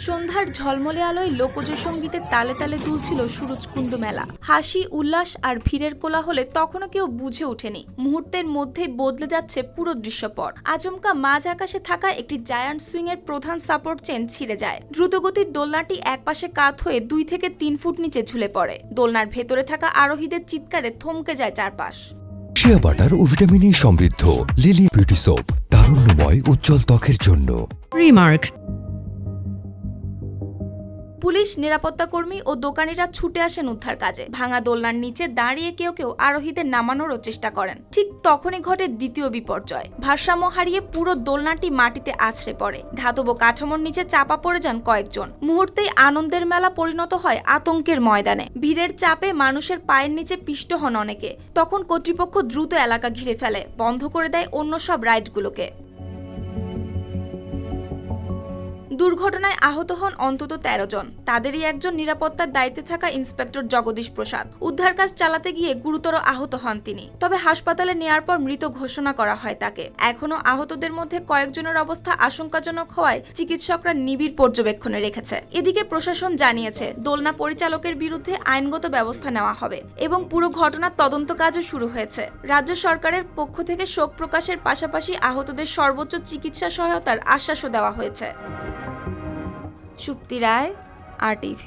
সন্ধ্যার ঝলমলে আলোয় লোকজ সঙ্গীতের তালে তালে দুলছিল সুরজকুণ্ড মেলা। হাসি, উল্লাস আর ভিড়ের কোলাহলে তখনও কেউ বুঝে ওঠেনি মুহূর্তের মধ্যেই বদলে যাচ্ছে পুরো দৃশ্যপট। আচমকা মাঝ আকাশে থাকা একটি জায়ান্ট সুইং এর প্রধান সাপোর্ট চেন ছিঁড়ে যায়। দ্রুতগতির দোলনাটি একপাশে কাত হয়ে 2 থেকে 3 ফুট নিচে ঝুলে পড়ে। দোলনার ভেতরে থাকা আরোহীদের চিৎকারে থমকে যায় চারপাশ। শিয়া বাটার ও ভিটামিন সমৃদ্ধ লিলি বিউটি সোপ, তারুণ্যময় উজ্জ্বল ত্বকের জন্য। রিমার্ক। পুলিশ, নিরাপত্তা কর্মী ও দোকানিরা ছুটে আসেন উদ্ধার কাজে। ভাঙা দোলনার নিচে দাঁড়িয়ে কেউ কেউ আরোহীদের নামানোরও চেষ্টা করেন। ঠিক তখনই ঘটে দ্বিতীয় বিপর্যয়। ভারসাম্য হারিয়ে পুরো দোলনাটি মাটিতে আছড়ে পড়ে। ধাতব কাঠামোর নিচে চাপা পড়ে যান কয়েকজন। মুহূর্তেই আনন্দের মেলা পরিণত হয় আতঙ্কের ময়দানে। ভিড়ের চাপে মানুষের পায়ের নিচে পিষ্ট হন অনেকে। তখন কর্তৃপক্ষ দ্রুত এলাকা ঘিরে ফেলে, বন্ধ করে দেয় অন্য সব রাইডগুলোকে। দুর্ঘটনায় আহত হন অন্তত 13 জন। তাদেরই একজন নিরাপত্তার দায়িত্বে থাকা ইন্সপেক্টর জগদীশ প্রসাদ। উদ্ধার কাজ চালাতে গিয়ে গুরুতর আহত হন তিনি। তবে হাসপাতালে নেয়ার পর মৃত ঘোষণা করা হয় তাকে। এখনো আহতদের মধ্যে কয়েকজনের অবস্থা আশঙ্কাজনক হওয়ায় চিকিৎসকরা নিবিড় পর্যবেক্ষণে রেখেছে। এদিকে প্রশাসন জানিয়েছে দোলনা পরিচালকের বিরুদ্ধে আইনগত ব্যবস্থা নেওয়া হবে এবং পুরো ঘটনার তদন্ত কাজও শুরু হয়েছে। রাজ্য সরকারের পক্ষ থেকে শোক প্রকাশের পাশাপাশি আহতদের সর্বোচ্চ চিকিৎসা সহায়তার আশ্বাসও দেওয়া হয়েছে। সুপ্তি রায়, RTV।